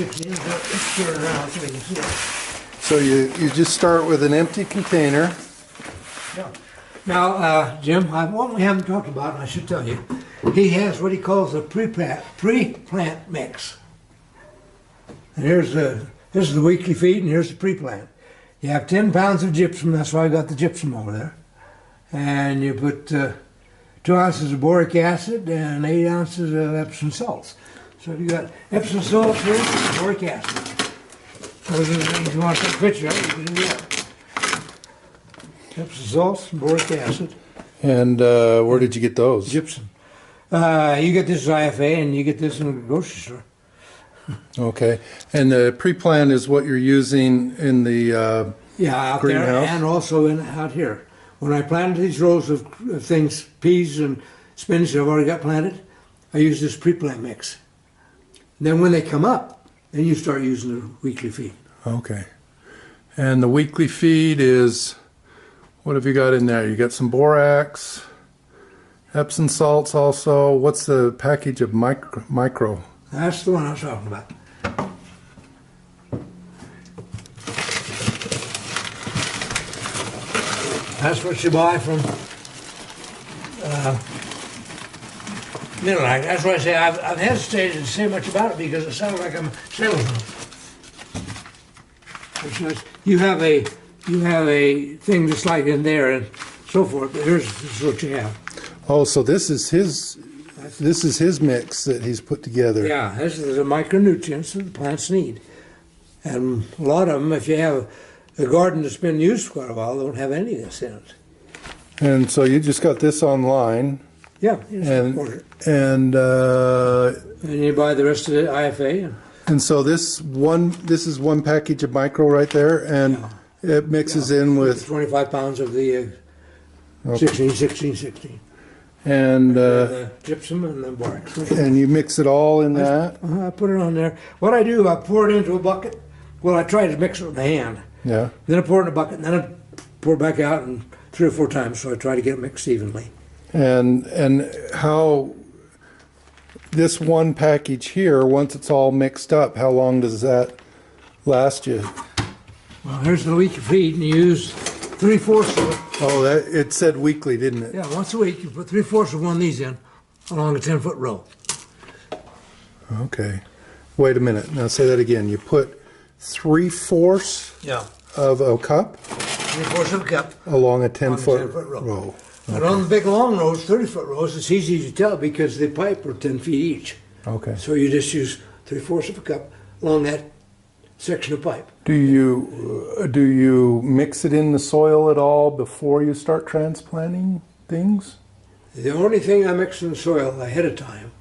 16. Let's turn it around so we can see it. So you just start with an empty container. Yeah. Now, Jim, what we haven't talked about, and I should tell you, he has what he calls a pre-plant mix. And this is the weekly feed, and here's the pre-plant. You have 10 pounds of gypsum, that's why I got the gypsum over there. And you put 2 ounces of boric acid and 8 ounces of Epsom salts. So if you got Epsom salts here, boric acid. So if you want to take a picture of it, you can do that. Epsom salts and boric acid. And where did you get those? Gypsum. You get this IFA and you get this in the grocery store. Okay. And the pre-plant is what you're using in the out greenhouse? there and also out here. When I planted these rows of things, peas and spinach I've already got planted, I use this pre-plant mix. And then when they come up, then you start using the weekly feed. Okay. And the weekly feed is, what have you got in there? You got some borax, Epsom salts also. What's the package of micro? That's the one I was talking about. That's what you buy from Middle. That's why I say I've hesitated to say much about it because it sounds like I'm a salesman. You have a thing just like in there and so forth. But this is what you have. Oh, so this is his mix that he's put together. Yeah, this is the micronutrients that the plants need, and a lot of them, if you have a garden that's been used for quite a while, don't have any of this in it. And so you just got this online. Yeah, and you buy the rest of the IFA. And so this is one package of micro right there, and it mixes in with 25 pounds of the 16. And the gypsum and the borax. And you mix it all in that? I put it on there. What I do, I pour it into a bucket. Well, I try to mix it with my hand. Yeah. Then I pour it in a bucket, and then I pour it back out and 3 or 4 times, so I try to get it mixed evenly. And how this one package here, once it's all mixed up, how long does that last you? Well, here's the weekly feed, and you use 3/4 of it. Oh, it said weekly, didn't it? Yeah, once a week you put 3/4 of one of these in along a 10-foot row. Okay. Wait a minute. Now say that again. You put 3/4 of a cup? 3/4 of a cup. Along a 10-foot row. Okay. And on the big long rows, 30-foot rows, it's easy to tell because the pipe are 10 feet each. Okay. So you just use 3/4 of a cup along that section of pipe. Do you mix it in the soil at all before you start transplanting things? The only thing I mix in the soil ahead of time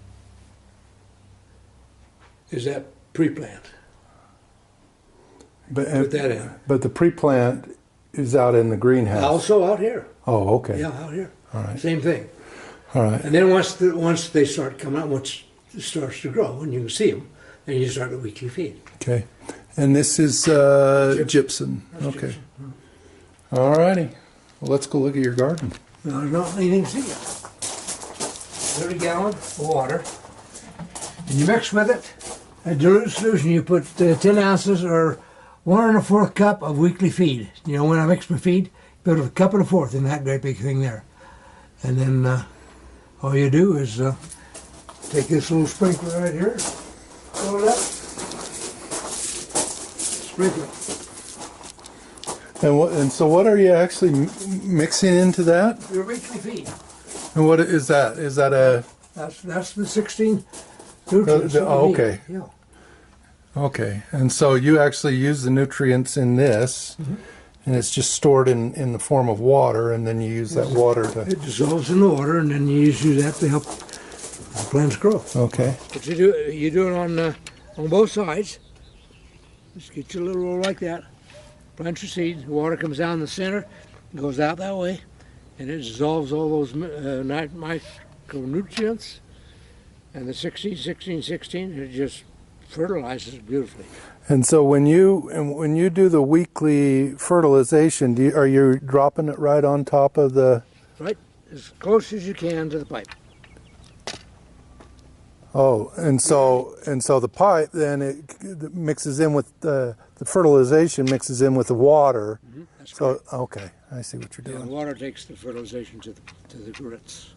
is that pre-plant. Put that in. But the pre-plant is out in the greenhouse. Also out here. Oh, okay. Yeah, out here. All right. Same thing. All right. And then once they start coming out, once it starts to grow, and you can see them, then you start the weekly feed. Okay. And this is gypsum. Okay. Gypsum. All righty. Well, let's go look at your garden. No, there's not anything to see yet. 30 gallon of water. And you mix with it a dilute solution. You put 10 ounces or 1 1/4 cup of weekly feed. You know, when I mix my feed, put a cup and 1/4 in that great big thing there. And then all you do is take this little sprinkler right here, fill it up, sprinkle it. And so what are you actually mixing into that? Your weekly feed. And what is that? Is that a... That's the 16 nutrients. Okay. Yeah. Okay. And so you actually use the nutrients in this, and it's just stored in the form of water, and then you use that water to... It dissolves in the water, and then you just use that to help the plants grow. Okay. But you do it on both sides. Just get your little roll like that. Plant your seed. The water comes down the center, goes out that way, and it dissolves all those micronutrients. And the 16, it just fertilizes beautifully. And so when you do the weekly fertilization, are you dropping it right on top of the... Right, as close as you can to the pipe. Oh, and so the pipe then it mixes in with the fertilization mixes in with the water. That's So correct. okay, I see what you're Yeah, doing. the water takes the fertilization to the grits.